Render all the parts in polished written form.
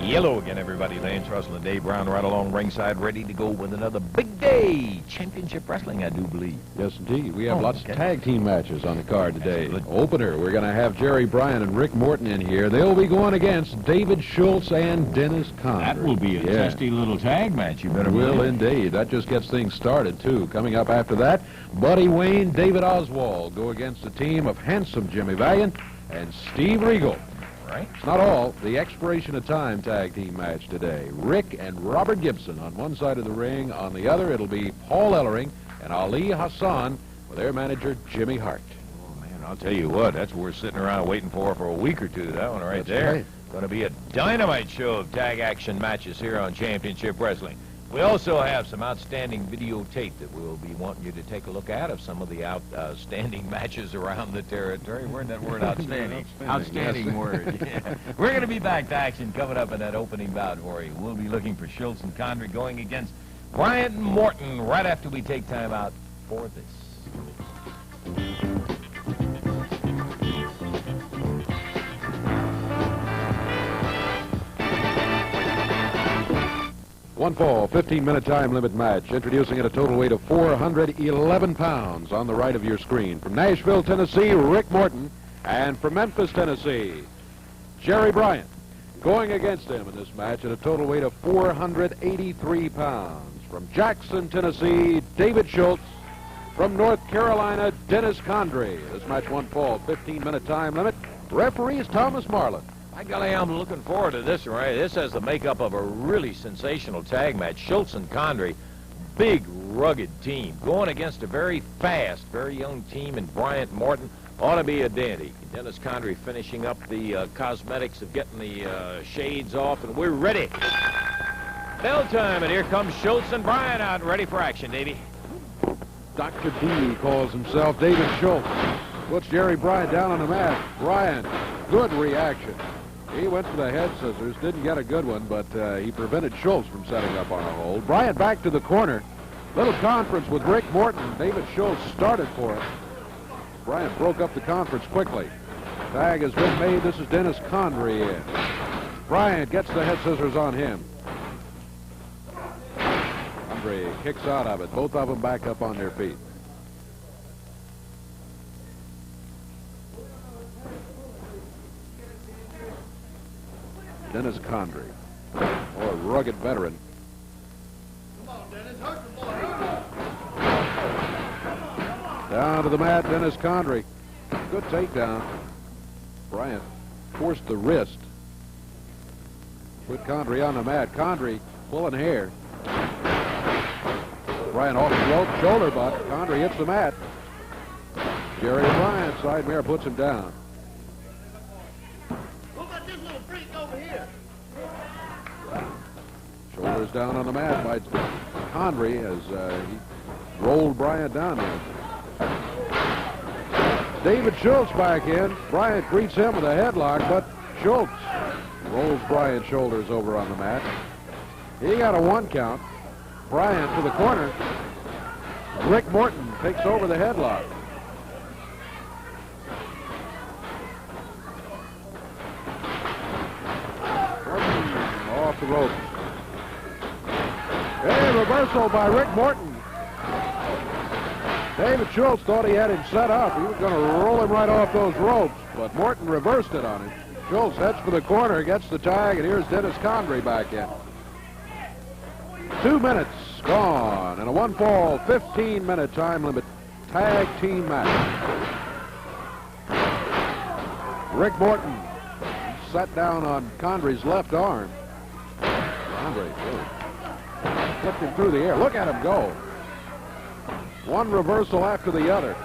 Yellow again, everybody. Lance Russell and Dave Brown right along ringside, ready to go with another big day. Championship wrestling, I do believe. Yes, indeed. We have lots of tag team matches on the card today. Opener, we're going to have Jerry Bryant and Rick Morton in here. They'll be going against David Schultz and Dennis Condrey. That will be a testy little tag match. You better will indeed. That just gets things started, too. Coming up after that, Buddy Wayne, David Oswald go against a team of handsome Jimmy Valiant and Steve Regal. Right. It's not all. The expiration of time tag team match today. Rick and Robert Gibson on one side of the ring. On the other, it'll be Paul Ellering and Ali Hassan with their manager, Jimmy Hart. Oh, man, I'll tell you what. That's what we're sitting around waiting for a week or two. That one right there. Right. Going to be a dynamite show of tag action matches here on Championship Wrestling. We also have some outstanding videotape that we'll be wanting you to take a look at of some of the outstanding matches around the territory. Where'd that word outstanding? Outstanding yes. word. Yeah. We're going to be back to action coming up in that opening bout for you. We'll be looking for Schultz and Condrey going against Bryant and Morton right after we take time out for this. 1-fall, 15-minute time limit match, introducing at a total weight of 411 pounds on the right of your screen. From Nashville, Tennessee, Rick Morton, and from Memphis, Tennessee, Jerry Bryant. Going against him in this match at a total weight of 483 pounds. From Jackson, Tennessee, David Schultz. From North Carolina, Dennis Condrey. This match 1-fall, 15-minute time limit. Referee is Thomas Marlin. By golly, I'm looking forward to this one, right? This has the makeup of a really sensational tag match. Schultz and Condrey, big, rugged team, going against a very fast, very young team in Bryant and Morton. Ought to be a dandy. Dennis Condrey finishing up the cosmetics of getting the shades off, and we're ready. Bell time, and here comes Schultz and Bryant out, ready for action, Davey. Dr. D calls himself David Schultz. Puts Jerry Bryant down on the mat. Bryant, good reaction. He went for the head scissors, didn't get a good one, but he prevented Schultz from setting up on a hold. Bryant back to the corner. Little conference with Rick Morton. David Schultz started for it. Bryant broke up the conference quickly. Tag has been made. This is Dennis Condrey in. Bryant gets the head scissors on him. Condrey kicks out of it. Both of them back up on their feet. Dennis Condrey, a rugged veteran. Come on, Dennis, hurt the boy. Down to the mat, Dennis Condrey. Good takedown. Bryant forced the wrist. Put Condrey on the mat. Condrey pulling hair. Bryant off the rope, shoulder butt. Condrey hits the mat. Jerry Bryant, side mirror, puts him down. Shoulders down on the mat by Condrey as he rolled Bryant down there. David Schultz back in. Bryant greets him with a headlock, but Schultz rolls Bryant's shoulders over on the mat. He got a 1 count. Bryant to the corner. Rick Morton takes over the headlock. Off the rope. Hey, reversal by Rick Morton. David Schultz thought he had him set up. He was going to roll him right off those ropes, but Morton reversed it on him. Schultz heads for the corner, gets the tag, and here's Dennis Condrey back in. 2 minutes gone, and a 1-fall, 15-minute time limit tag team match. Rick Morton sat down on Condrey's left arm. Condrey flipped him through the air. Look at him go. One reversal after the other.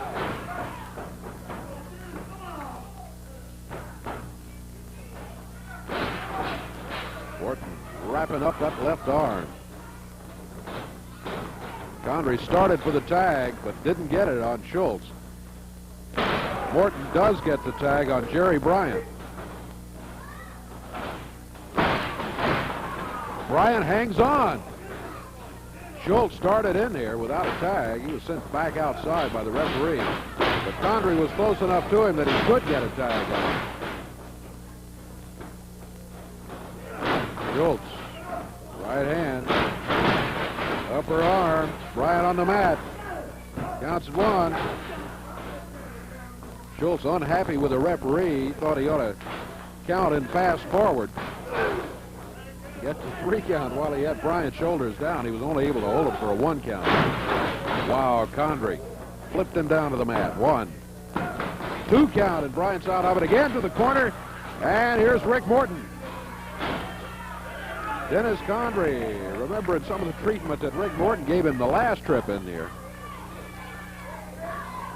Morton wrapping up that left arm. Condrey started for the tag, but didn't get it on Schultz. Morton does get the tag on Jerry Bryant. Bryant hangs on. Schultz started in there without a tag. He was sent back outside by the referee. But Condrey was close enough to him that he could get a tag on him. Schultz, right hand, upper arm, Bryant on the mat. Counts at 1. Schultz unhappy with the referee. He thought he ought to count and pass forward. Get the 3 count while he had Bryant's shoulders down. He was only able to hold him for a 1 count. Wow, Condrey flipped him down to the mat. 1, 2 count, and Bryant's out of it again to the corner. And here's Rick Morton. Dennis Condrey, remembering some of the treatment that Rick Morton gave him the last trip in there.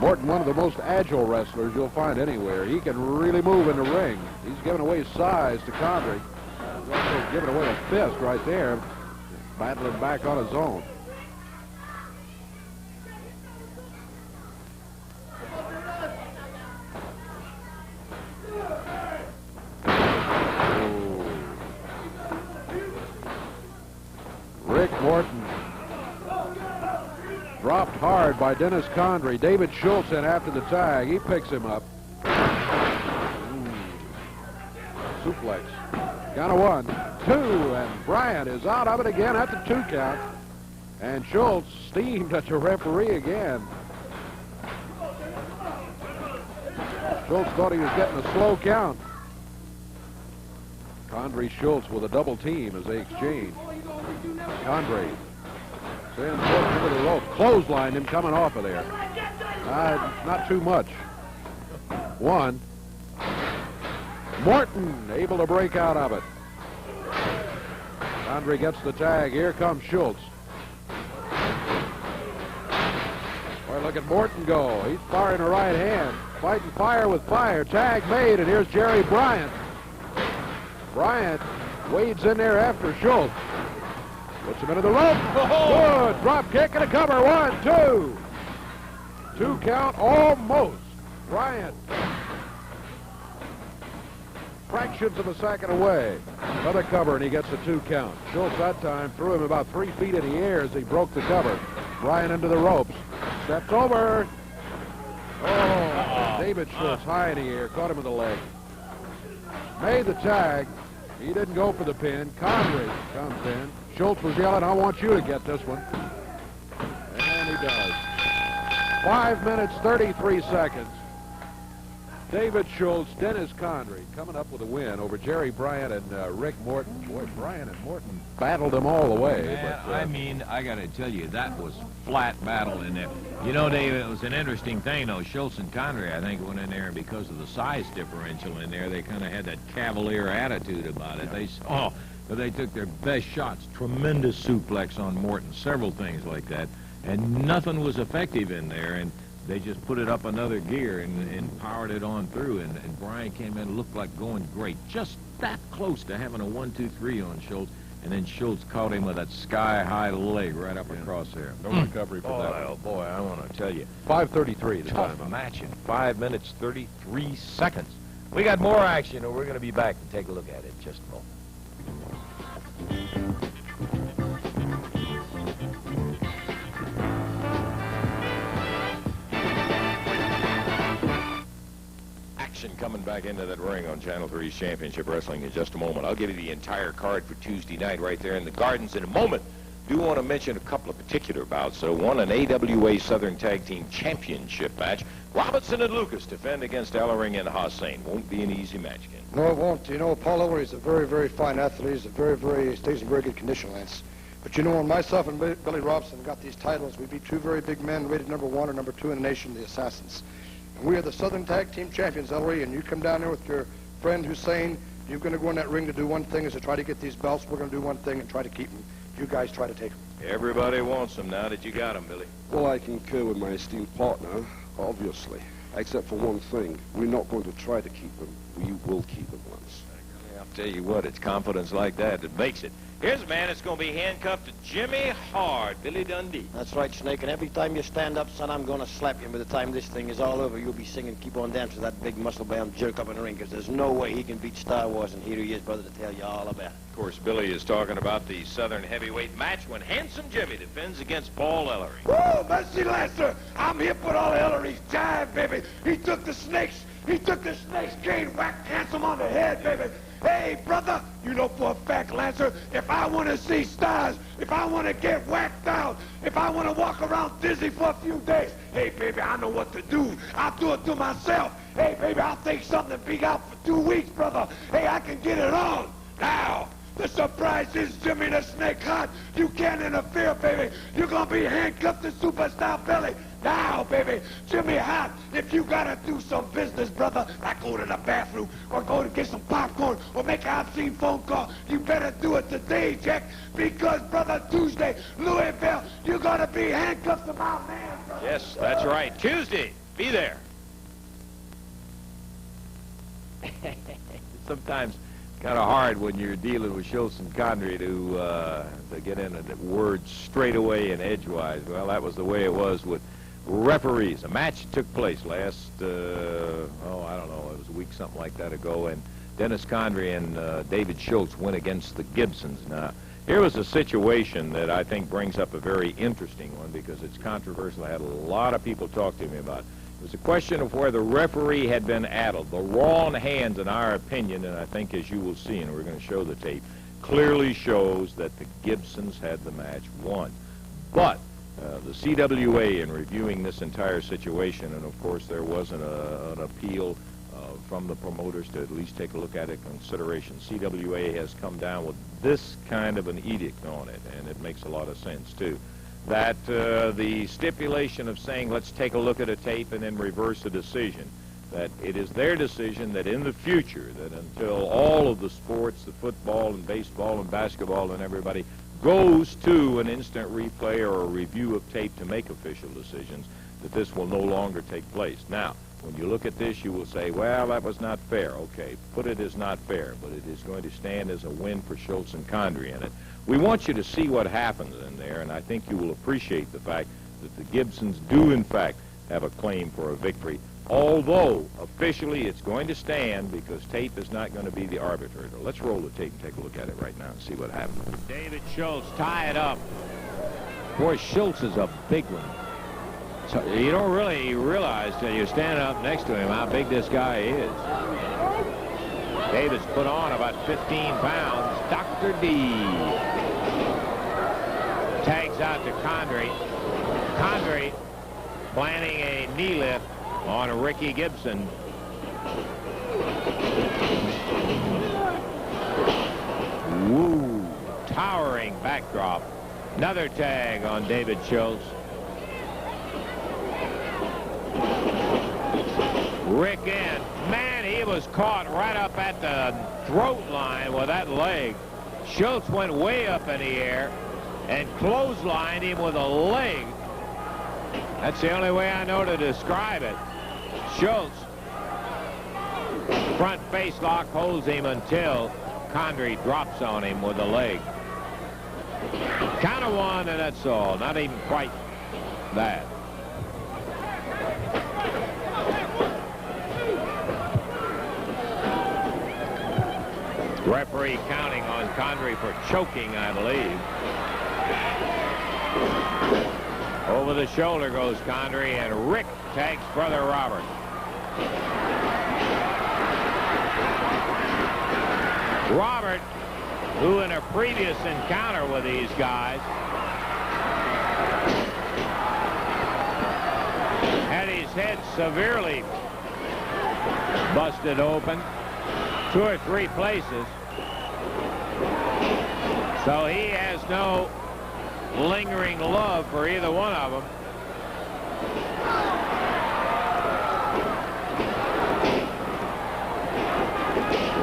Morton, one of the most agile wrestlers you'll find anywhere. He can really move in the ring. He's giving away size to Condrey. He's also giving away a fist right there, battling back on his own. Rick Morton dropped hard by Dennis Condrey. David Schultz in after the tag. He picks him up. Suplex. Count of 1, 2, and Bryant is out of it again at the 2 count. And Schultz steamed at the referee again. Schultz thought he was getting a slow count. Condrey Schultz with a double team as they exchange. Condrey sends Morton to the rope. Clotheslined him coming off of there. Not too much. 1. Morton able to break out of it. Condrey gets the tag. Here comes Schultz. Boy, look at Morton go. He's firing a right hand. Fighting fire with fire. Tag made, and here's Jerry Bryant. Bryant wades in there after Schultz. Puts him into the rope. Oh. Good. Drop kick and a cover. 1, 2. 2 count almost. Bryant. Fractions of a second away. Another cover, and he gets a 2 count. Schultz that time threw him about 3 feet in the air as he broke the cover. Bryant into the ropes. Steps over. Oh, David Schultz high in the air. Caught him in the leg. Made the tag. He didn't go for the pin. Condrey comes in. Schultz was yelling, I want you to get this one. And he does. 5 minutes, 33 seconds. David Schultz, Dennis Condrey coming up with a win over Jerry Bryant and Rick Morton. Boy, Bryant and Morton battled them all the way. Man, but, I mean, I got to tell you, that was flat battle in there. You know, Dave, it was an interesting thing, though. Schultz and Condrey, I think, went in there, and because of the size differential in there, they kind of had that cavalier attitude about it. They took their best shots. Tremendous suplex on Morton, several things like that, and nothing was effective in there. And they just put it up another gear and powered it on through, and Bryant came in, looked like going great. Just that close to having a 1-2-3 on Schultz, and then Schultz caught him with that sky-high leg right up across there. No recovery for that. Oh, boy, I want to tell you. 5:33 the Tough time. match in 5 minutes, 33 seconds. We got more action, and we're going to be back and take a look at it in just a moment. Coming back into that ring on Channel 3's Championship Wrestling in just a moment. I'll give you the entire card for Tuesday night right there in the Gardens in a moment. Do want to mention a couple of particular bouts. So one, an AWA Southern Tag Team Championship match. Robinson and Lucas defend against Ellering and Hassan. Won't be an easy match again. No, it won't. You know, Paul Ellering is a very, very fine athlete. He's stays in very good condition, Lance. But you know, when myself and Billy Robinson got these titles, we beat 2 very big men rated number 1 or number 2 in the nation, the Assassins. We are the Southern Tag Team Champions, Ellering, and you come down there with your friend Hussein. You're going to go in that ring to do one thing, is to try to get these belts. We're going to do one thing and try to keep them. You guys try to take them. Everybody wants them now that you got them, Billy. Well, I concur with my esteemed partner, obviously. Except for one thing. We're not going to try to keep them. We will keep them, Lance. I'll tell you what, it's confidence like that that makes it. Here's a man that's going to be handcuffed to Jimmy Hart, Billy Dundee. That's right, Snake, and every time you stand up, son, I'm going to slap you. By the time this thing is all over, you'll be singing Keep On Dancing, that big muscle-bound jerk up in the ring, because there's no way he can beat Star Wars, and here he is, brother, to tell you all about it. Of course, Billy is talking about the Southern Heavyweight match when Handsome Jimmy defends against Paul Ellering. Whoa, Mercy Lancer! I'm here for all Ellering's time, baby. He took the snake's cane, whacked Handsome on the head, baby. Hey, brother, you know for a fact, Lancer, if I want to see stars, if I want to get whacked out, if I want to walk around dizzy for a few days, hey, baby, I know what to do. I'll do it to myself. Hey, baby, I'll take something big out for 2 weeks, brother. Hey, I can get it on. Now, the surprise is Jimmy the Snake Hart. You can't interfere, baby. You're going to be handcuffed to Superstar Billy. Now, baby, Jimmy Hart, if you got to do some business, brother, like go to the bathroom or go to get some popcorn or make an obscene phone call, you better do it today, Jack, because, brother, Tuesday, Louisville, you're going to be handcuffed to my man, brother. Yes, that's right. Tuesday, be there. Sometimes kind of hard when you're dealing with Schultz and Condrey to get in the words straight away and edgewise. Well, that was the way it was with referees. A match took place last, I don't know, it was a week, something like that ago, and Dennis Condrey and David Schultz went against the Gibsons. Now, here was a situation that I think brings up a very interesting one because it's controversial. I had a lot of people talk to me about it. It was a question of where the referee had been addled. The wrong hands, in our opinion, and I think as you will see, and we're going to show the tape, clearly shows that the Gibsons had the match won. But the CWA, in reviewing this entire situation, and of course there was an appeal from the promoters to at least take a look at it in consideration. CWA has come down with this kind of an edict on it, and it makes a lot of sense too. That the stipulation of saying, let's take a look at a tape and then reverse the decision, that it is their decision that in the future, that until all of the sports, the football and baseball and basketball and everybody goes to an instant replay or a review of tape to make official decisions, that this will no longer take place. Now, when you look at this, you will say, well, that was not fair. Okay, put it as not fair, but it is going to stand as a win for Schultz and Condrey in it. We want you to see what happens in there, and I think you will appreciate the fact that the Gibsons do, in fact, have a claim for a victory, although officially it's going to stand because tape is not going to be the arbitrator. Let's roll the tape and take a look at it right now and see what happens. David Schultz tie it up. Boy, Schultz is a big one. So you don't really realize till you're standing up next to him how big this guy is. David's put on about 15 pounds. Dr. D tags out to Condrey. Condrey planning a knee lift on Ricky Gibson. Woo! Towering backdrop. Another tag on David Schultz. Rick in. Man, he was caught right up at the throat line with that leg. Schultz went way up in the air and clotheslined him with a leg. That's the only way I know to describe it. Schultz, front face lock, holds him until Condrey drops on him with a leg. Count of one, and that's all. Not even quite that. Referee counting on Condrey for choking, I believe. Over the shoulder goes Condrey, and Rick tags brother Robert. Robert, who in a previous encounter with these guys had his head severely busted open 2 or 3 places. So he has no lingering love for either one of them.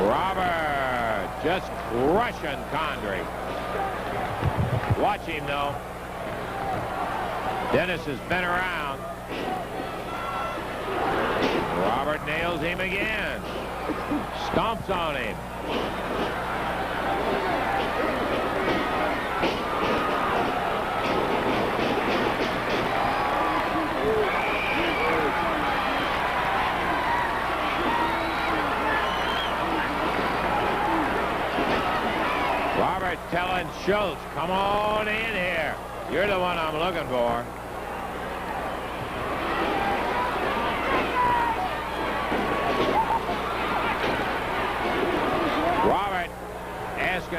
Robert just crushing Condrey. Watch him, though. Dennis has been around. Robert nails him again. Stomps on him. Robert telling Schultz, come on in here. You're the one I'm looking for.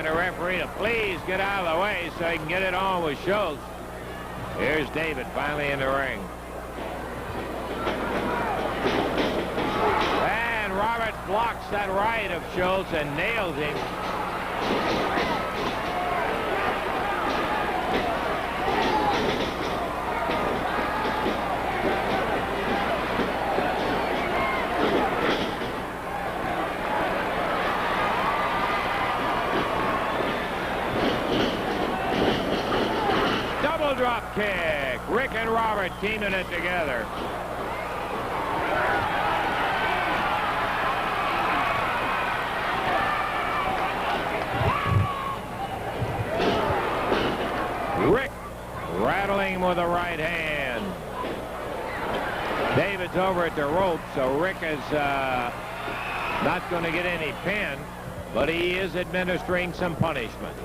telling the referee to please get out of the way so he can get it on with Schultz. Here's David finally in the ring. And Robert blocks that right of Schultz and nails him. Drop kick. Rick and Robert teaming it together. Rick rattling with the right hand. David's over at the rope, so Rick is not going to get any pin, but he is administering some punishment.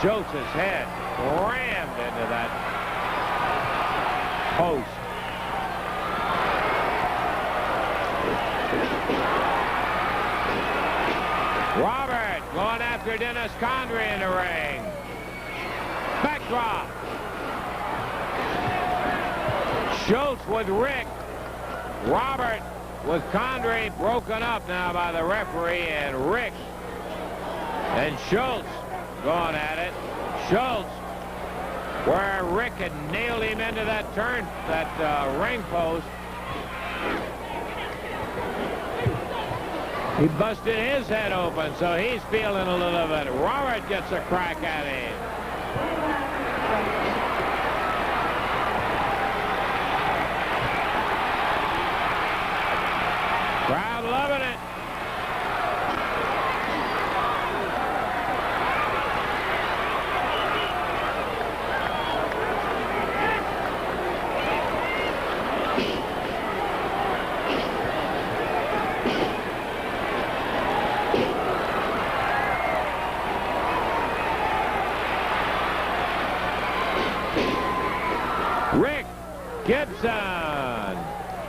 Schultz's head rammed into that post. Robert going after Dennis Condrey in the ring. Backdrop. Schultz with Rick. Robert with Condrey broken up now by the referee, and Rick and Schultz going at it. Schultz, where Rick had nailed him into that ring post. He busted his head open, so he's feeling a little bit. Robert gets a crack at him. Crowd loving it. Gibson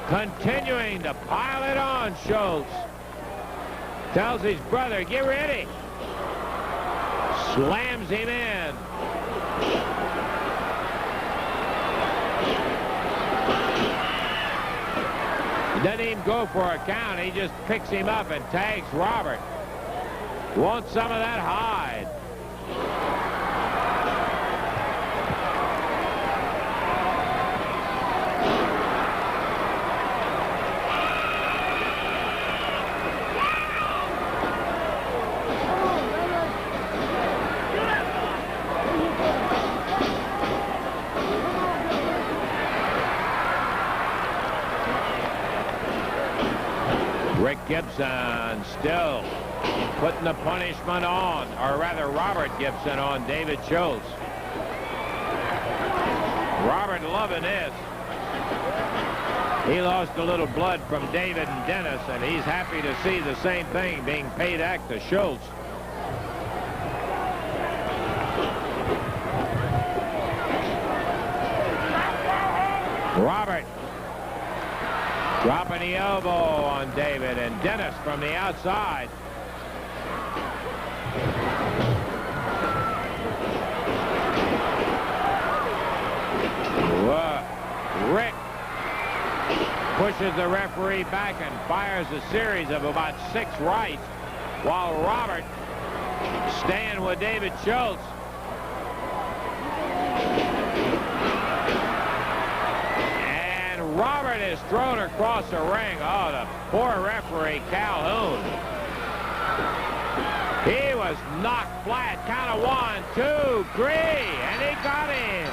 continuing to pile it on Schultz. Tells his brother, get ready. Slams him in. He doesn't even go for a count. He just picks him up and tags Robert. Wants some of that hide. Gibson still putting the punishment on, or rather Robert Gibson on David Schultz. Robert loving this. He lost a little blood from David and Dennis, and he's happy to see the same thing being paid back to Schultz. Robert dropping the elbow on David, and Dennis from the outside. Rick pushes the referee back and fires a series of about 6 rights, while Robert staying with David Schultz. Robert is thrown across the ring. Oh, the poor referee, Calhoun. He was knocked flat. Count of 1, 2, 3, and he got him.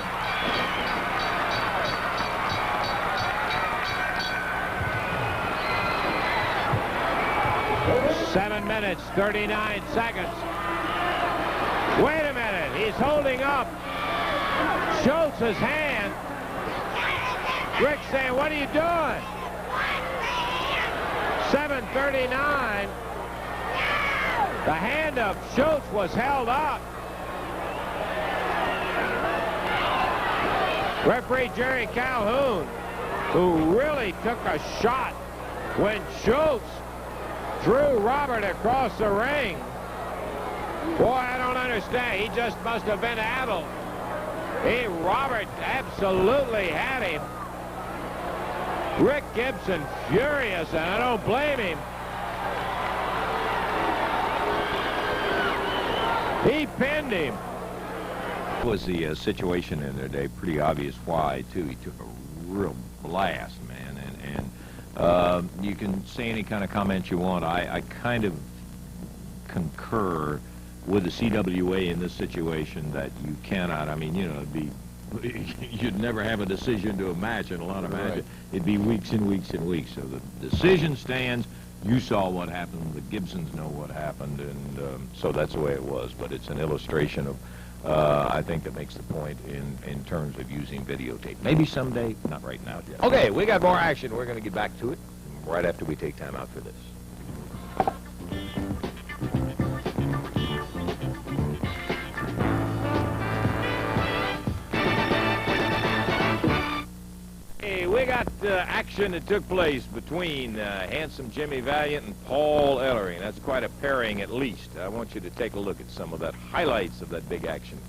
Seven minutes, 39 seconds. Wait a minute. He's holding up Schultz's hand. Rick saying, what are you doing? 7:39. The hand of Schultz was held up. Referee Jerry Calhoun, who really took a shot when Schultz Drew Robert across the ring. Boy, I don't understand. He just must have been addled. Robert absolutely had him. Rick Gibson furious, and I don't blame him. He pinned him. Was the situation in there, Dave? Pretty obvious why, too. He took a real blast, man. And you can say any kind of comments you want. I kind of concur with the CWA in this situation that you cannot. I mean, you know, you'd never have a decision to a match in a lot of matches. It'd be weeks and weeks and weeks. So the decision stands. You saw what happened. The Gibsons know what happened, and so that's the way it was. But it's an illustration of, I think, that makes the point in terms of using videotape. Maybe someday, not right now, Jeff. Okay, we got more action. We're going to get back to it right after we take time out for this. We got action that took place between handsome Jimmy Valiant and Paul Ellering. That's quite a pairing, at least. I want you to take a look at some of that highlights of that big action.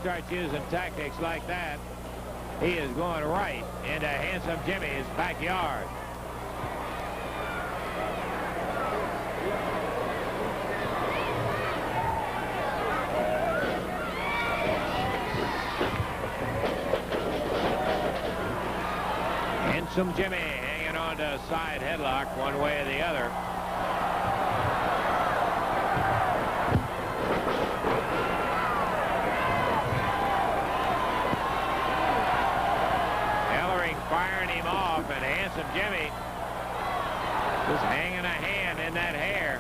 Starts using tactics like that, he is going right into handsome Jimmy's backyard. Handsome Jimmy hanging on to a side headlock one way or the other. Firing him off, and handsome Jimmy just hanging a hand in that hair.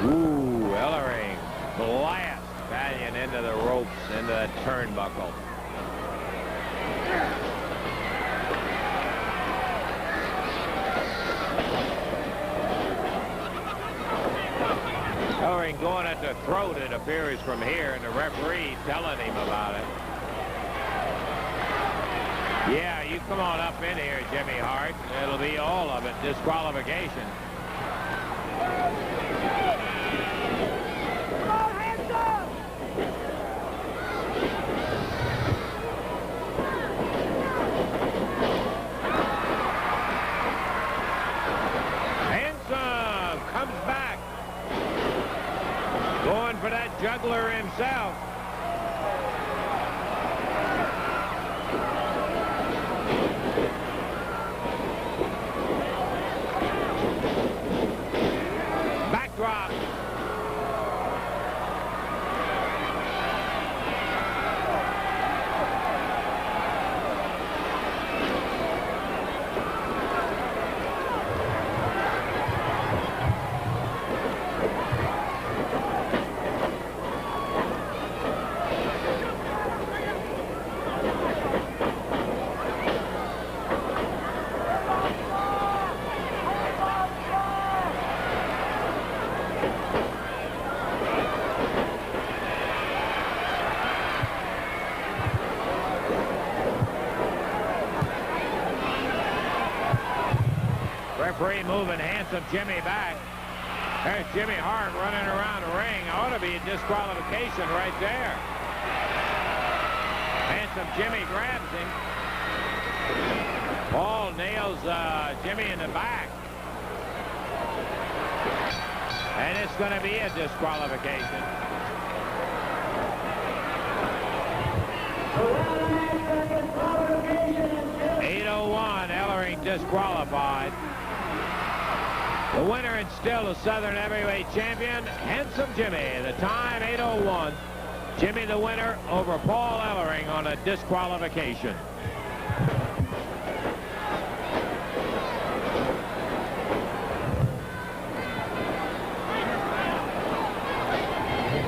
Ooh, Ellering blast Valiant into the ropes, into that turnbuckle. Ellering going at the throat, it appears, from here, and the referee telling him about it. Yeah, you come on up in here, Jimmy Hart. It'll be all of it. Disqualification. Handsome comes back. Going for that juggler himself. Back Referee moving Handsome Jimmy back. There's Jimmy Hart running around the ring. Ought to be a disqualification right there. Handsome Jimmy grabs him. Paul nails Jimmy in the back. And it's going to be a disqualification. .801, Ellering disqualified. The winner and still the Southern Heavyweight Champion, Handsome Jimmy. The time, 8:01. Jimmy the winner over Paul Ellering on a disqualification.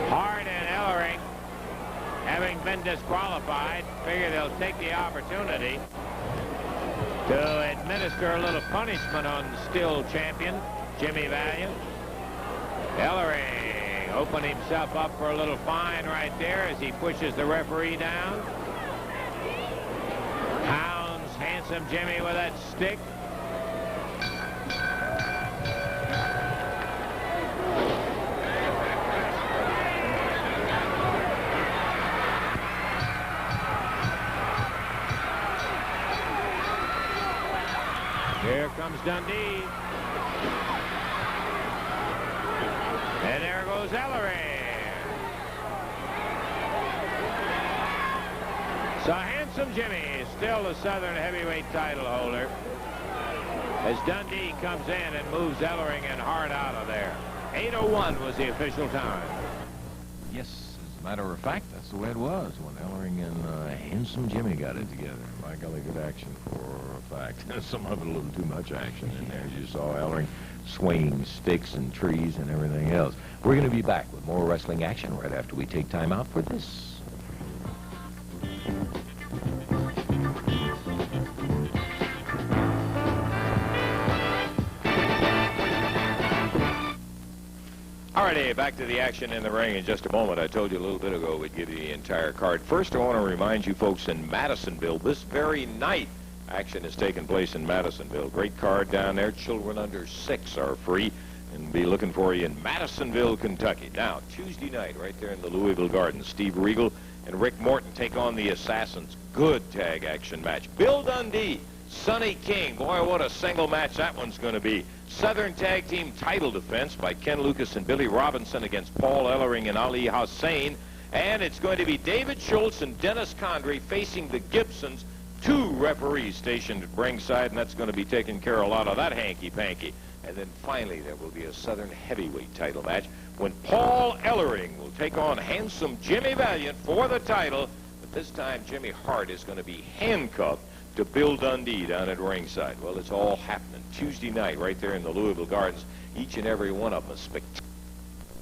Hart and Ellering, having been disqualified, figure they'll take the opportunity to administer a little punishment on the still champion, Jimmy Valiant. Ellering opened himself up for a little fine right there as he pushes the referee down. Hounds Handsome Jimmy with that stick. Here comes Dundee. And there goes Ellering. So Handsome Jimmy, still the Southern Heavyweight title holder, as Dundee comes in and moves Ellering and Hart out of there. 8:01 was the official time. Yes, as a matter of fact, that's the way it was when Ellering and Handsome Jimmy got it together. My golly, good action for a fact. Some of it a little too much action in there, as you saw Ellering swinging sticks and trees and everything else. We're going to be back with more wrestling action right after we take time out for this. Alrighty, back to the action in the ring in just a moment. I told you a little bit ago we'd give you the entire card. First, I want to remind you folks in Madisonville, this very night, action is taking place in Madisonville. Great card down there. Children under 6 are free and be looking for you in Madisonville, Kentucky. Now, Tuesday night, right there in the Louisville Gardens, Steve Regal and Rick Morton take on the Assassins. Good tag action match. Bill Dundee, Sonny King. Boy, what a single match that one's going to be. Southern Tag Team title defense by Ken Lucas and Billy Robinson against Paul Ellering and Ali Hassan. And it's going to be David Schultz and Dennis Condrey facing the Gibsons. 2 referees stationed at ringside, and that's going to be taking care of a lot of that hanky-panky. And then finally, there will be a Southern Heavyweight title match when Paul Ellering will take on Handsome Jimmy Valiant for the title. But this time, Jimmy Hart is going to be handcuffed to Bill Dundee down at ringside. Well, it's all happening Tuesday night right there in the Louisville Gardens. Each and every one of them is spectacular.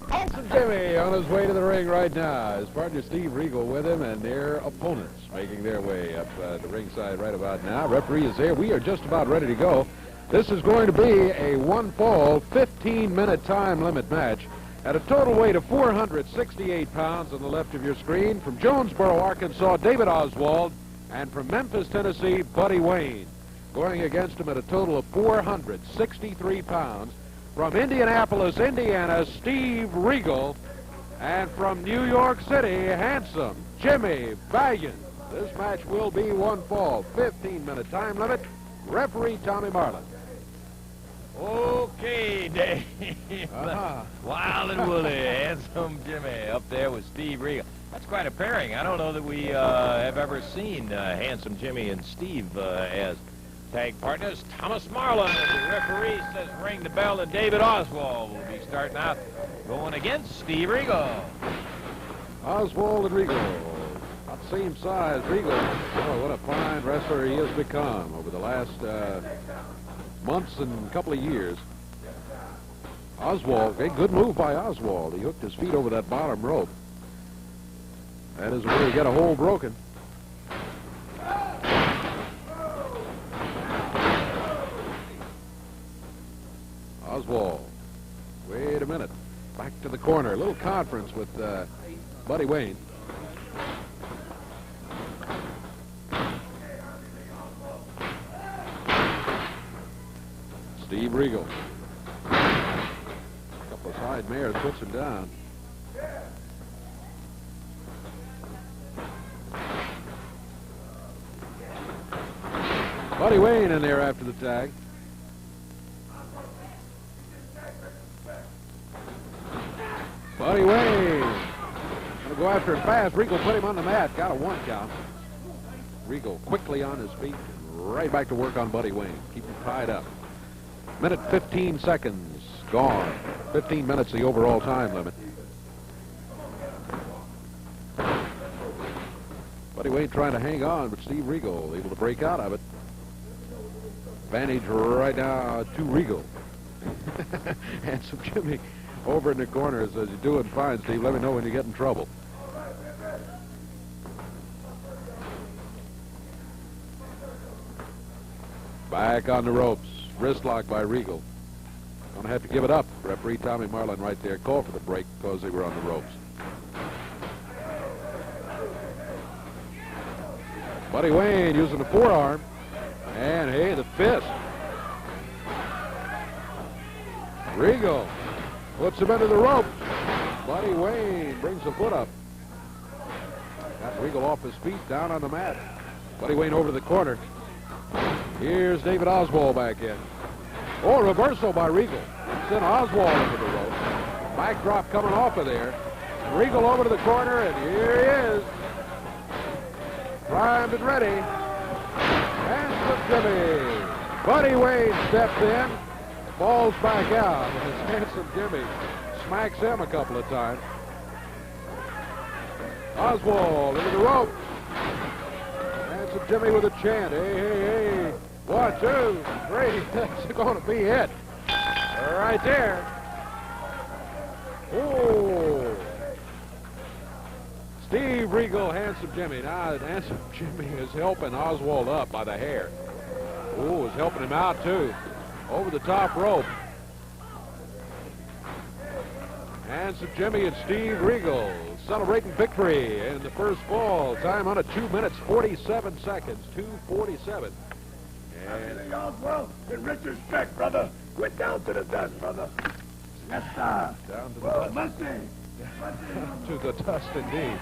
Handsome Jimmy on his way to the ring right now. His partner Steve Regal with him and their opponents making their way up to ringside right about now. Referee is there. We are just about ready to go. This is going to be a one-fall, 15-minute time limit match at a total weight of 468 pounds on the left of your screen. From Jonesboro, Arkansas, David Oswald. And from Memphis, Tennessee, Buddy Wayne. Going against him at a total of 463 pounds. From Indianapolis, Indiana, Steve Regal. And from New York City, Handsome Jimmy Valiant. This match will be one fall, 15-minute time limit. Referee Tommy Marlin. Okay, Dave. Wild and woolly, Handsome Jimmy up there with Steve Regal. That's quite a pairing. I don't know that we have ever seen Handsome Jimmy and Steve as tag partners. Thomas Marlin, the referee, says ring the bell, and David Oswald will be starting out going against Steve Regal. Oswald and Regal, about the same size. Regal, oh, what a fine wrestler he has become over the last months and couple of years. Oswald, a good move by Oswald. He hooked his feet over that bottom rope. That is where he got a hole broken. Oswald, wait a minute. Back to the corner. A little conference with Buddy Wayne. Steve Regal. A couple of side mares puts him down. Buddy Wayne in there after the tag. Buddy Wayne. Gonna go after him fast. Regal put him on the mat. Got a 1 count. Regal quickly on his feet. Right back to work on Buddy Wayne. Keep him tied up. Minute 15 seconds gone. 15 minutes the overall time limit. Buddy Wayne trying to hang on, but Steve Regal able to break out of it. Advantage right now to Regal. Handsome Jimmy over in the corner says, "You're doing fine, Steve. Let me know when you get in trouble." Back on the ropes. Wrist lock by Regal. Gonna have to give it up. Referee Tommy Marlin right there called for the break because they were on the ropes. Buddy Wayne using the forearm. And hey, the fist. Regal puts him into the ropes. Buddy Wayne brings the foot up. Got Regal off his feet, down on the mat. Buddy Wayne over to the corner. Here's David Oswald back in. Oh, reversal by Regal. Sent Oswald into the ropes. Backdrop coming off of there. Regal over to the corner, and here he is. Primed and ready. Handsome Jimmy. Buddy Wayne steps in. Falls back out. And Handsome Jimmy smacks him a couple of times. Oswald into the rope. Handsome Jimmy with a chant. Hey, hey, hey. 1, 2, 3. That's going to be it. Right there. Oh. Steve Regal, Handsome Jimmy. Now, Handsome Jimmy is helping Oswald up by the hair. Oh, is helping him out, too. Over the top rope. Handsome Jimmy and Steve Regal celebrating victory in the first fall. Time on it, 2 minutes, 47 seconds, 2:47. And Oswald, in retrospect, brother, went down to the dust, brother. Yes, sir. Down to the Well, dust. Mustang. To the dust, indeed.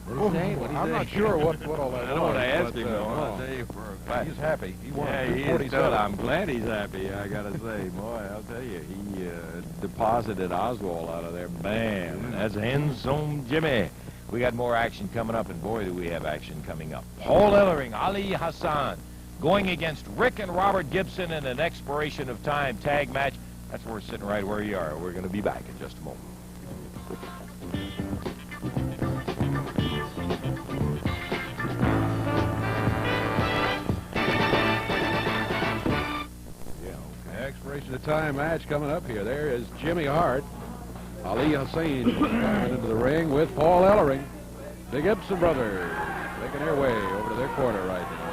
What do you say? What do you I'm say? not sure what all that I don't want to ask but, him, though. no. I'll tell you for a fact. He's happy. He won. Yeah, he is 247. good. I'm glad he's happy, I got to say. Boy, I'll tell you, he deposited Oswald out of there. Bam. That's Handsome Jimmy. We got more action coming up, and boy, do we have action coming up. Paul Ellering, Ali Hassan, going against Rick and Robert Gibson in an expiration of time tag match. That's where we're sitting right where you are. We're going to be back in just a moment. Expiration of time match coming up here. There is Jimmy Hart. Ali Hassan coming into the ring with Paul Ellering. The Gibson brothers making their way over to their corner right now.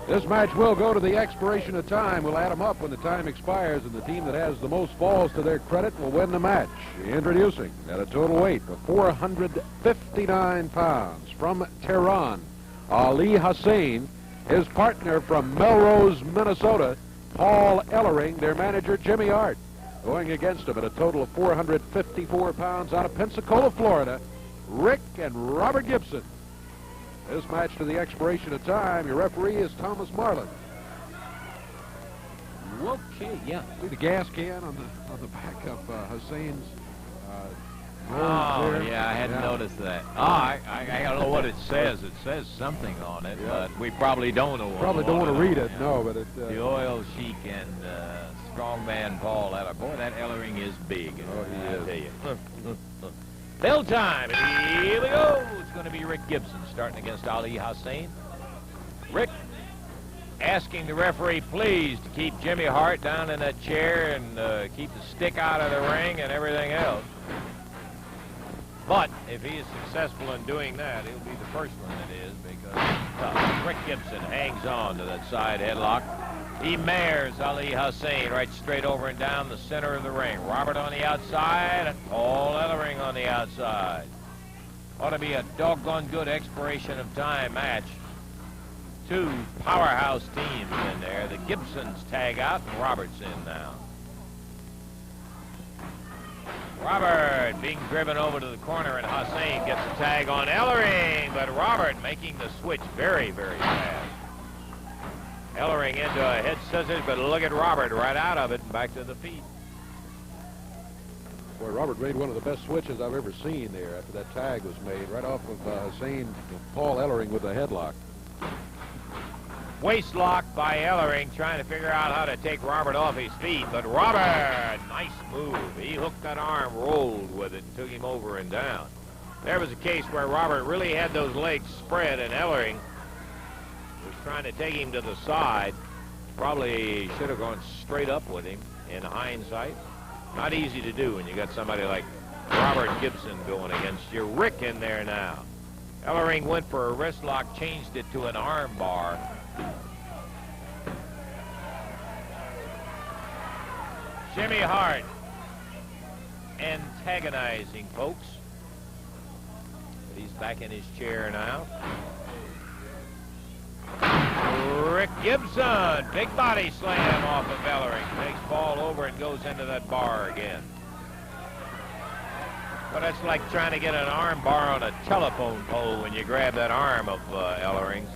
This match will go to the expiration of time. We'll add them up when the time expires, and the team that has the most falls to their credit will win the match. Introducing at a total weight of 459 pounds from Tehran, Ali Hassan. His partner from Melrose, Minnesota, Paul Ellering, their manager, Jimmy Hart. Going against him at a total of 454 pounds out of Pensacola, Florida, Rick and Robert Gibson. This match to the expiration of time. Your referee is Thomas Marlin. Okay, yeah. See the gas can on the back of Hassan's Oh, there? yeah, I hadn't noticed that. Oh, I don't know what it says. It says something on it, but we probably don't know. Probably don't want to read it, no, but it... the Oil Sheik and strongman Paul Ellering. Boy, that Ellering is big. Oh, he I is. tell you. Bell time. And here we go. It's going to be Rick Gibson starting against Ali Hassan. Rick asking the referee, please, to keep Jimmy Hart down in that chair and keep the stick out of the ring and everything else. But if he is successful in doing that, he'll be the first one that is, because Rick Gibson hangs on to that side headlock. He mares Ali Hassan right straight over and down the center of the ring. Robert on the outside and Paul Ellering on the outside. Ought to be a doggone good expiration of time match. two powerhouse teams in there. The Gibsons tag out, and Robert's in now. Robert being driven over to the corner, and Hassan gets a tag on Ellering, but Robert making the switch very, very fast. Ellering into a head scissors, but look at Robert right out of it and back to the feet. Boy, Robert made one of the best switches I've ever seen there after that tag was made, right off of Hassan and Paul Ellering with a headlock. Waist lock by Ellering, trying to figure out how to take Robert off his feet, but Robert, nice move. He hooked that arm, rolled with it, and took him over and down. There was a case where Robert really had those legs spread, and Ellering was trying to take him to the side. Probably should have gone straight up with him in hindsight. Not easy to do when you got somebody like Robert Gibson going against you. Rick in there now. Ellering went for a wrist lock, changed it to an arm bar. Jimmy Hart antagonizing folks. But he's back in his chair now. Rick Gibson, big body slam off of Ellering. Takes ball over and goes into that bar again. But that's like trying to get an arm bar on a telephone pole when you grab that arm of Ellering's.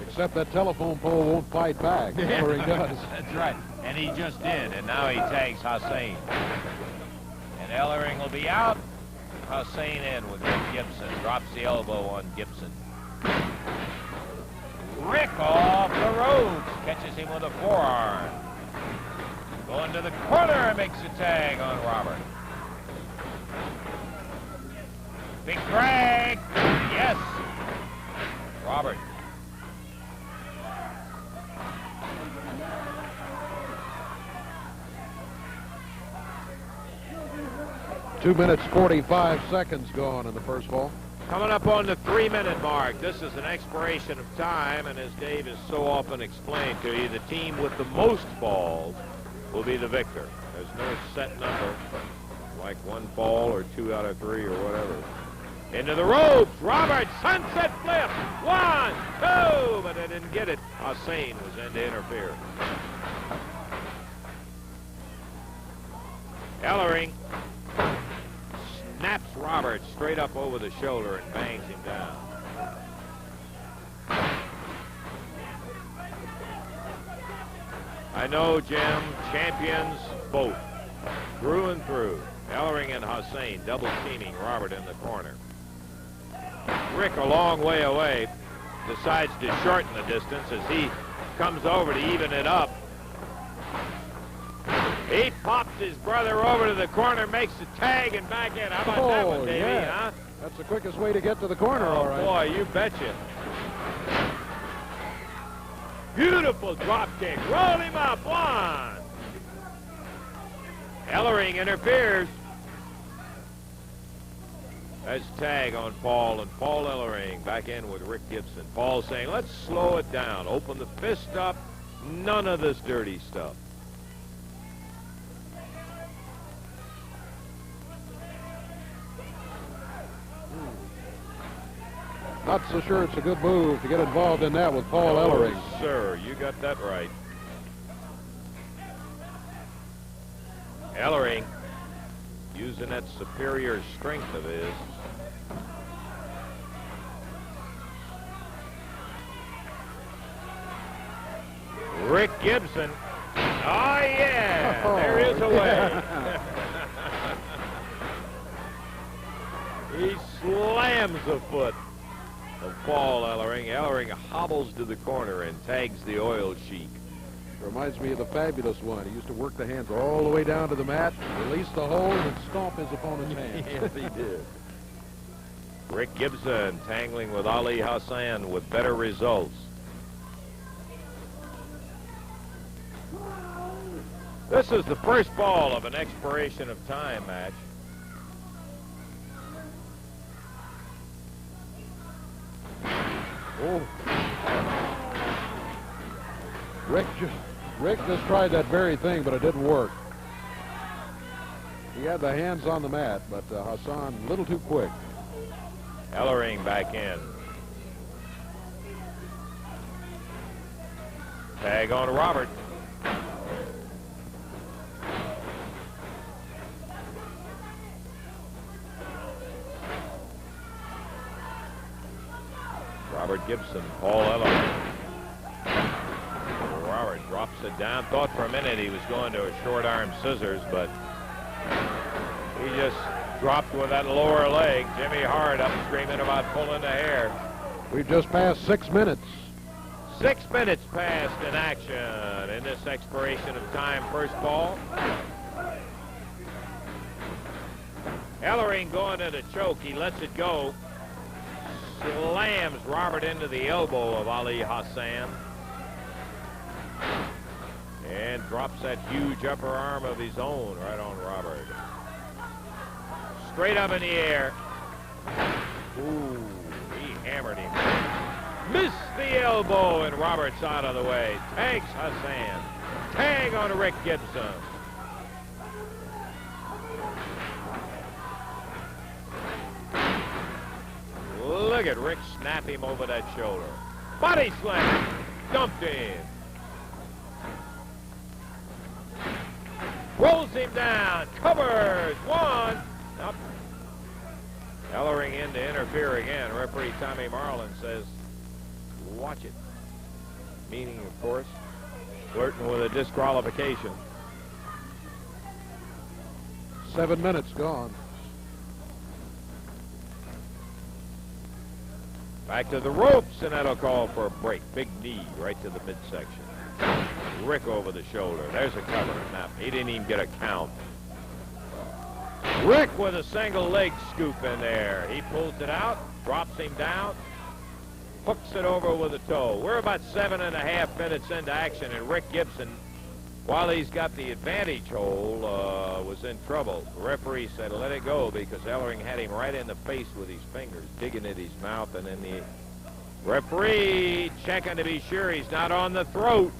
Except that telephone pole won't fight back. Ellering does. That's right. And he just did. And now he tags Hassan. And Ellering will be out. Hassan in with Rick Gibson. Drops the elbow on Gibson. Rick off the ropes. Catches him with a forearm. Going to the corner and makes a tag on Robert. Big drag. Yes. Robert. 2 minutes, 45 seconds gone in the first ball. Coming up on the 3-minute mark. This is an expiration of time, and as Dave has so often explained to you, the team with the most balls will be the victor. There's no set number, like 1 ball or 2 out of 3 or whatever. Into the ropes. Robert, sunset flip. 1, 2, but they didn't get it. Hassan was in to interfere. Ellering snaps Robert straight up over the shoulder and bangs him down. I know, Jim, champions both, through and through. Ellering and Hassan double teaming Robert in the corner. Rick, a long way away, decides to shorten the distance as he comes over to even it up. He pops his brother over to the corner, makes the tag, and back in. How about that one, Davey, yeah. huh? That's the quickest way to get to the corner, all right. Boy, you betcha. Beautiful drop kick. Roll him up. 1. Ellering interferes. That's tag on Paul, and Paul Ellering back in with Rick Gibson. Paul saying, let's slow it down. Open the fist up. None of this dirty stuff. Not so sure it's a good move to get involved in that with Paul Ellering. Oh, sir, you got that right. Ellering using that superior strength of his. Rick Gibson. Oh, yeah. Oh, there is a way. He slams a foot of Paul Ellering. Ellering hobbles to the corner and tags the oil sheik. Reminds me of the fabulous one. He used to work the hands all the way down to the mat, release the hold, and stomp his opponent's hands. Yes, he did. Rick Gibson tangling with Ali Hassan with better results. This is the first ball of an expiration of time match. Oh. Rick just tried that very thing, but it didn't work. He had the hands on the mat, but Hassan a little too quick. Ellering back in. Tag on Robert. Robert Gibson, Paul Ellering. Robert drops it down. Thought for a minute he was going to a short arm scissors, but he just dropped with that lower leg. Jimmy Hart up screaming about pulling the hair. We've just passed 6 minutes. 6 minutes passed in action in this expiration of time first ball. Ellering going to the choke. He lets it go. Slams Robert into the elbow of Ali Hassan. And drops that huge upper arm of his own right on Robert. Straight up in the air. Ooh, he hammered him. Missed the elbow, and Robert's out of the way. Tags Hassan. Tag on Rick Gibson. Look at Rick snap him over that shoulder. Body slam. Dumped in. Rolls him down. Covers. One. Up. Ellering in to interfere again. Referee Tommy Marlin says, watch it. Meaning, of course, flirting with a disqualification. 7 minutes gone. Back to the ropes, and that'll call for a break. Big knee right to the midsection. Rick over the shoulder. There's a cover. Now, he didn't even get a count. Rick with a single leg scoop in there. He pulls it out, drops him down, hooks it over with a toe. We're about 7.5 minutes into action, and Rick Gibson, while he's got the advantage hole, was in trouble. The referee said let it go because Ellering had him right in the face with his fingers, digging at his mouth, and then the referee checking to be sure he's not on the throat.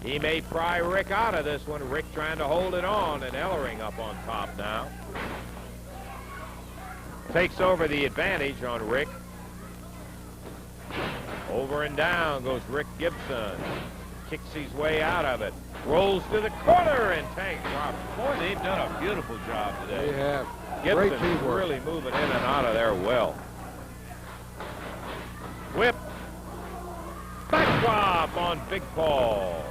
He may pry Rick out of this one. Rick trying to hold it on, and Ellering up on top now. Takes over the advantage on Rick. Over and down goes Rick Gibson. Kicks his way out of it. Rolls to the corner and tags Robert. Boy, they've done a beautiful job today. They have. Gibson Great teamwork. really moving in and out of there well. Whip. Backdrop on Big Paul.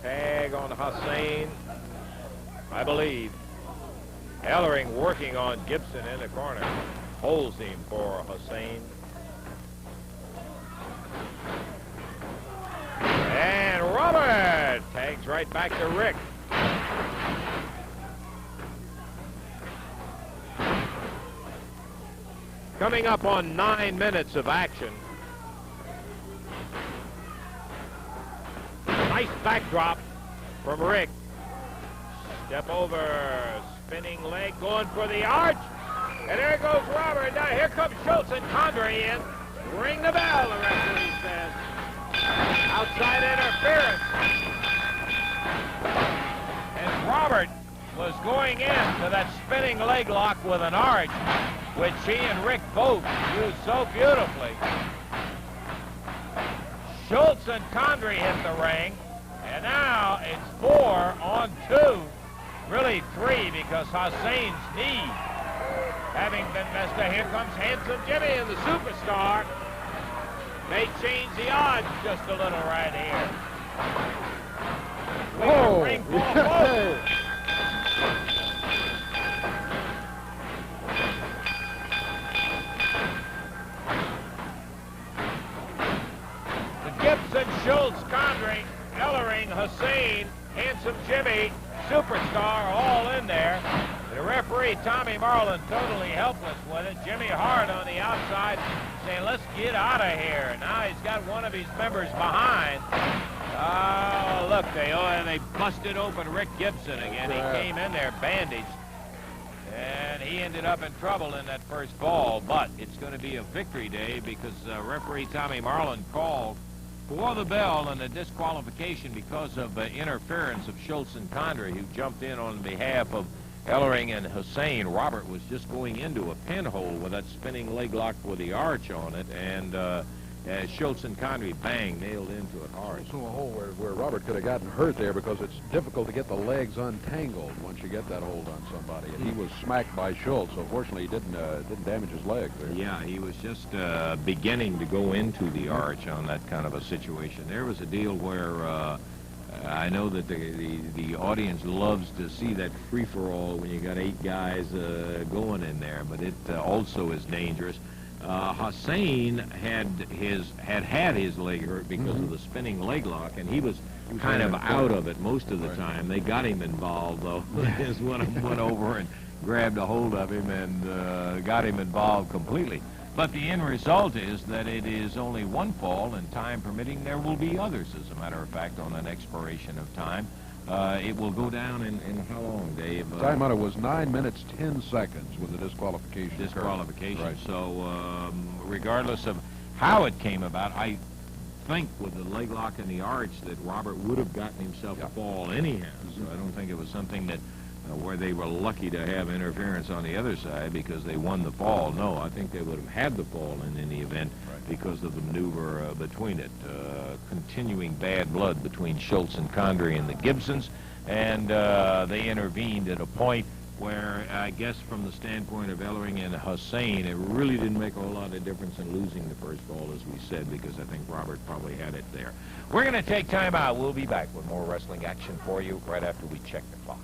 Tag on Hassan, I believe. Ellering working on Gibson in the corner. Holds him for Hassan. And Robert tags right back to Rick. Coming up on 9 minutes of action. Nice backdrop from Rick. Step over, spinning leg, going for the arch. And there goes Robert. Now here comes Schultz and Condrey in. Ring the bell, the referee says. Outside interference. And Robert was going into that spinning leg lock with an arch, which he and Rick both used so beautifully. Schultz and Condrey hit the ring, and now it's 4-on-2. Really 3 because Hassan's knee having been messed up. Here comes Handsome Jimmy and the Superstar. They change the odds just a little right here. Oh! Ring ball. Gibson, Schultz, Condrey, Ellering, Hassan, Handsome Jimmy, Superstar all in there. The referee, Tommy Marlin, totally helpless with it. Jimmy Hart on the outside saying, let's get out of here. Now he's got one of his members behind. Oh, look, they busted open Rick Gibson again. He came in there bandaged, and he ended up in trouble in that first ball. But it's going to be a victory day because referee Tommy Marlin called for the bell and a disqualification because of interference of Schultz and Condrey, who jumped in on behalf of Ellering and Hassan, Robert was just going into a pinhole with that spinning leg lock with the arch on it, and Schultz and Condrey, bang, nailed into it hard. Also a hole where Robert could have gotten hurt there because it's difficult to get the legs untangled once you get that hold on somebody. And he was smacked by Schultz, so fortunately he didn't damage his leg there. Yeah, he was just beginning to go into the arch on that kind of a situation. There was a deal where I know that the audience loves to see that free-for-all when you got 8 guys going in there, but it also is dangerous. Hassan had his leg hurt because of the spinning leg lock, and he was kind of out of it most of the time. They got him involved, though. They just went over and grabbed a hold of him and got him involved completely. But the end result is that it is only one fall, and time permitting, there will be others, as a matter of fact, on an expiration of time. It will go down in how long, Dave? Time on it was 9 minutes, 10 seconds with the disqualification. Disqualification. Right. So regardless of how it came about, I think with the leg lock and the arch that Robert would have gotten himself a fall anyhow. So I don't think it was something that where they were lucky to have interference on the other side because they won the fall. No, I think they would have had the fall in any event because of the maneuver between it. Continuing bad blood between Schultz and Condrey and the Gibsons, and they intervened at a point where I guess from the standpoint of Ellering and Hassan, it really didn't make a whole lot of difference in losing the first fall, as we said, because I think Robert probably had it there. We're going to take time out. We'll be back with more wrestling action for you right after we check the clock.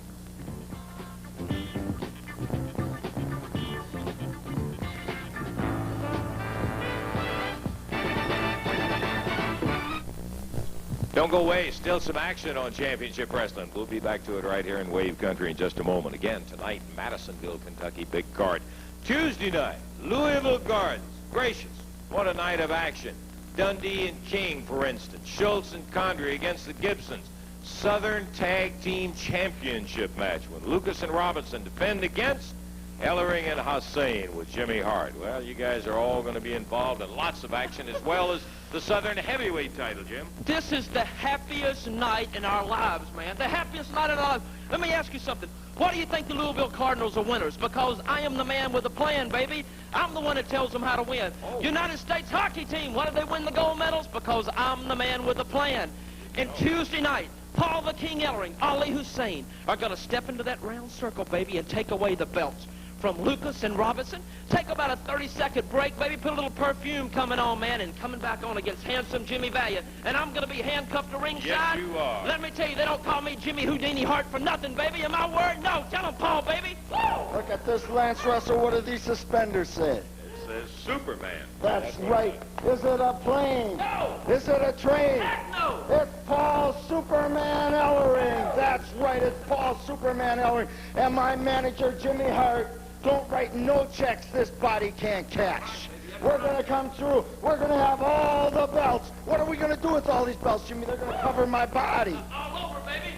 Don't go away. Still some action on Championship Wrestling. We'll be back to it right here in Wave Country in just a moment. Again, tonight, Madisonville, Kentucky, big card. Tuesday night, Louisville Gardens. Gracious, what a night of action. Dundee and King, for instance. Schultz and Condrey against the Gibsons. Southern Tag Team Championship match when Lucas and Robinson defend against Ellering and Hassan with Jimmy Hart. Well, you guys are all going to be involved in lots of action, as well as the Southern Heavyweight title, Jim. This is the happiest night in our lives, man. The happiest night in our lives. Let me ask you something. Why do you think the Louisville Cardinals are winners? Because I am the man with the plan, baby. I'm the one that tells them how to win. United States hockey team, why did they win the gold medals? Because I'm the man with the plan. And Tuesday night, Paul the King Ellering, Ali Hussein are going to step into that round circle, baby, and take away the belts from Lucas and Robinson. Take about a 30-second break, baby. Put a little perfume coming on, man, and coming back on against handsome Jimmy Valiant. And I'm going to be handcuffed to ringside. Yes, you are. Let me tell you, they don't call me Jimmy Houdini Hart for nothing, baby. Am I word? No. Tell them, Paul, baby. Woo! Look at this Lance Russell. What do these suspenders say? It says Superman. That's right. Is it a plane? No. Is it a train? Heck no. It's Paul Superman Ellering. That's right. It's Paul Superman Ellering. And my manager, Jimmy Hart, don't write no checks this body can't cash. We're going to come through. We're going to have all the belts. What are we going to do with all these belts, Jimmy? They're going to cover my body. All over, baby.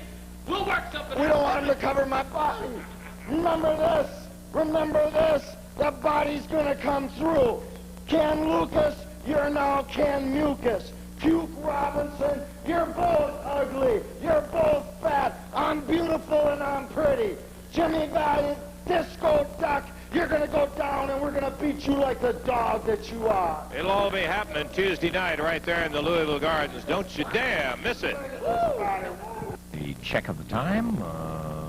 We'll work something We out, don't want baby. them to cover my body. Remember this. Remember this. The body's going to come through. Ken Lucas, you're now Ken Mucus. Puke Robinson, you're both ugly. You're both fat. I'm beautiful and I'm pretty. Jimmy Valiant, Disco Duck, you're going to go down and we're going to beat you like the dog that you are. It'll all be happening Tuesday night right there in the Louisville Gardens. Don't you dare miss it. The check of the time,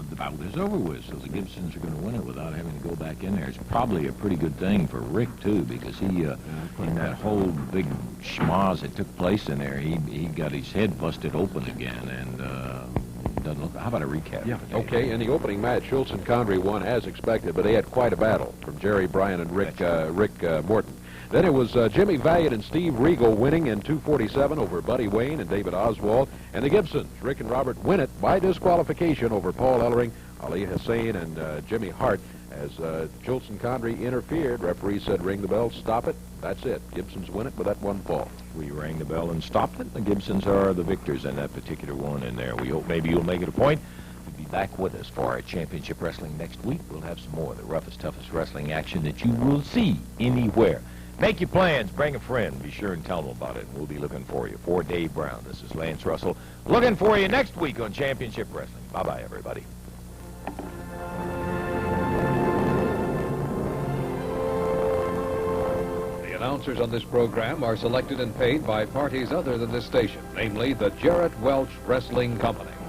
the bout is over with, so the Gibsons are going to win it without having to go back in there. It's probably a pretty good thing for Rick, too, because he, in that whole big schmoz that took place in there, he got his head busted open again, and doesn't look. How about a recap? Yeah. Okay, in the opening match, Schultz and Condrey won as expected, but they had quite a battle from Jerry, Bryant, and Rick Morton. Then it was Jimmy Valiant and Steve Regal winning in 2:47 over Buddy Wayne and David Oswald. And the Gibsons, Rick and Robert, win it by disqualification over Paul Ellering, Ali Hassan, and Jimmy Hart. As Schultz and Condrey interfered, referee said, ring the bell, stop it. That's it. Gibsons win it with that one fall. We rang the bell and stopped it. The Gibsons are the victors in that particular one in there. We hope maybe you'll make it a point. You'll be back with us for our Championship Wrestling next week. We'll have some more of the roughest, toughest wrestling action that you will see anywhere. Make your plans. Bring a friend. Be sure and tell them about it. We'll be looking for you. For Dave Brown, this is Lance Russell. Looking for you next week on Championship Wrestling. Bye-bye, everybody. announcers on this program are selected and paid by parties other than this station, namely the Jarrett Welch Wrestling Company.